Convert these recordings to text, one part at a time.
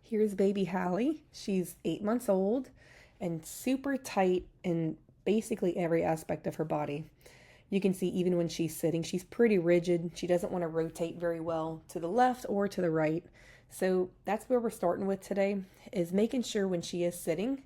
Here's baby Hallie. She's 8 months old and super tight in basically every aspect of her body. You can see even when she's sitting, she's pretty rigid. She doesn't want to rotate very well to the left or to the right. So that's where we're starting with today, is making sure when she is sitting,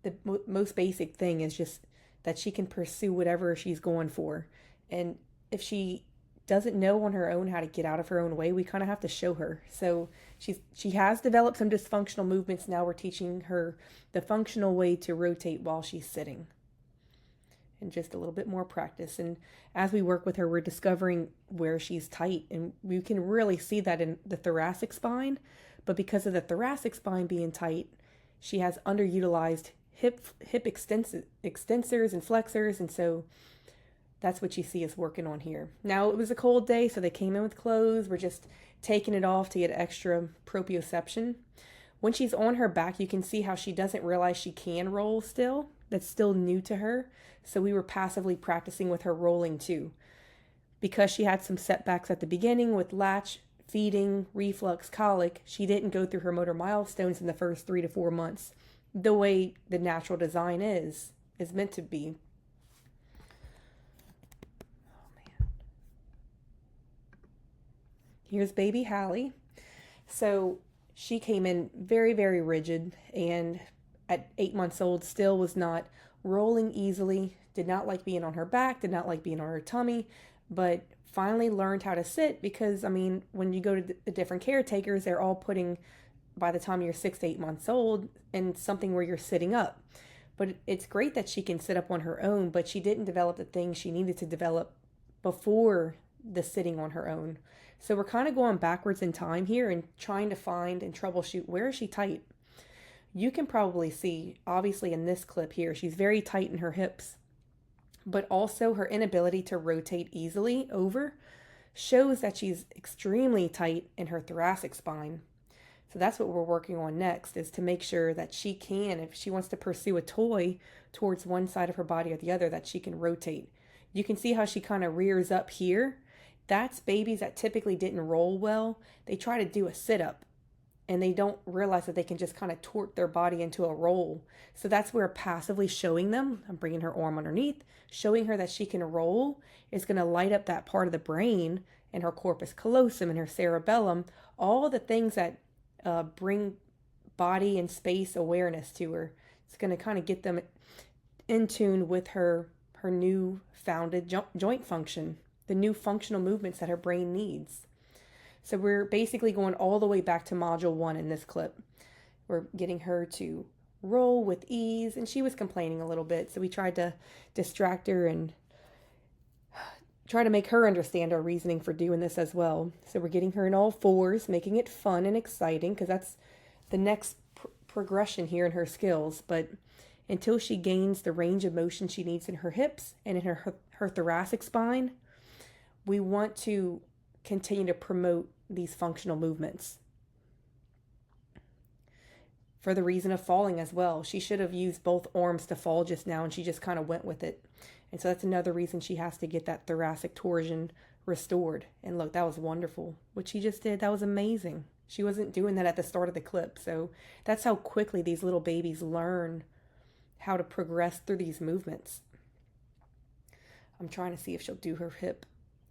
the most basic thing is just that she can pursue whatever she's going for. And if she doesn't know on her own how to get out of her own way, we kind of have to show her. So she has developed some dysfunctional movements. Now we're teaching her the functional way to rotate while she's sitting. And just a little bit more practice. And as we work with her, we're discovering where she's tight. And we can really see that in the thoracic spine. But because of the thoracic spine being tight, she has underutilized hip extensors and flexors. And so that's what you see us working on here. Now, it was a cold day, so they came in with clothes. We're just taking it off to get extra proprioception. When she's on her back, you can see how she doesn't realize she can roll still. That's still new to her. So we were passively practicing with her rolling too. Because she had some setbacks at the beginning with latch, feeding, reflux, colic, she didn't go through her motor milestones in the first 3 to 4 months the way the natural design is meant to be. Here's baby Hallie. So she came in very, very rigid, and at 8 months old still was not rolling easily, did not like being on her back, did not like being on her tummy, but finally learned how to sit because, I mean, when you go to the different caretakers, they're all putting, by the time you're 6 to 8 months old, in something where you're sitting up. But it's great that she can sit up on her own, but she didn't develop the things she needed to develop before the sitting on her own. So we're kind of going backwards in time here and trying to find and troubleshoot where is she tight. You can probably see, obviously in this clip here, she's very tight in her hips, but also her inability to rotate easily over shows that she's extremely tight in her thoracic spine. So that's what we're working on next, is to make sure that she can, if she wants to pursue a toy towards one side of her body or the other, that she can rotate. You can see how she kind of rears up here. That's babies that typically didn't roll well. They try to do a sit-up and they don't realize that they can just kind of tort their body into a roll. So that's where passively showing them, I'm bringing her arm underneath, showing her that she can roll is going to light up that part of the brain and her corpus callosum and her cerebellum, all the things that bring body and space awareness to her. It's going to kind of get them in tune with her new founded joint function, the new functional movements that her brain needs. So we're basically going all the way back to module 1 in this clip. We're getting her to roll with ease, and she was complaining a little bit, so we tried to distract her and try to make her understand our reasoning for doing this as well. So we're getting her in all fours, making it fun and exciting, because that's the next progression here in her skills. But until she gains the range of motion she needs in her hips and in her thoracic spine, we want to continue to promote these functional movements. For the reason of falling as well. She should have used both arms to fall just now, and she just kind of went with it. And so that's another reason she has to get that thoracic torsion restored. And look, that was wonderful. What she just did, that was amazing. She wasn't doing that at the start of the clip. So that's how quickly these little babies learn how to progress through these movements. I'm trying to see if she'll do her hip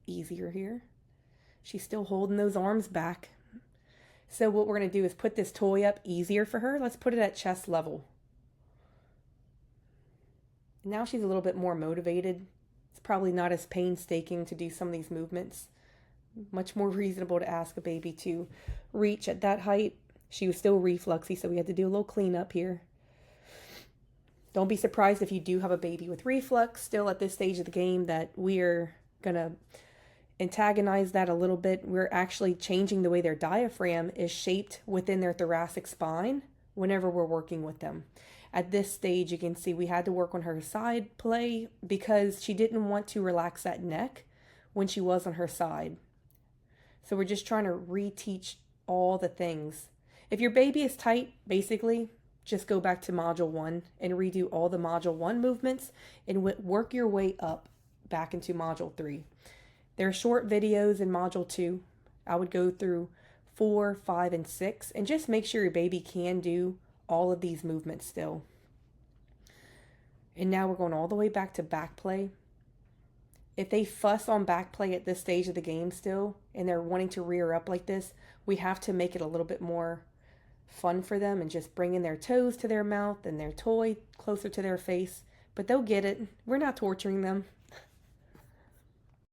easier here. She's still holding those arms back. So what we're going to do is put this toy up easier for her. Let's put it at chest level. Now she's a little bit more motivated. It's probably not as painstaking to do some of these movements. Much more reasonable to ask a baby to reach at that height. She was still refluxy, so we had to do a little cleanup here. Don't be surprised if you do have a baby with reflux still at this stage of the game, that we're going to antagonize that a little bit. We're actually changing the way their diaphragm is shaped within their thoracic spine whenever we're working with them. At this stage, you can see we had to work on her side play because she didn't want to relax that neck when she was on her side. So we're just trying to reteach all the things. If your baby is tight, basically, just go back to module 1 and redo all the module 1 movements and work your way up back into module 3. There are short videos in module 2. I would go through 4, 5, and 6, and just make sure your baby can do all of these movements still. And now we're going all the way back to back play. If they fuss on back play at this stage of the game still, and they're wanting to rear up like this, we have to make it a little bit more fun for them and just bring in their toes to their mouth and their toy closer to their face. But they'll get it. We're not torturing them.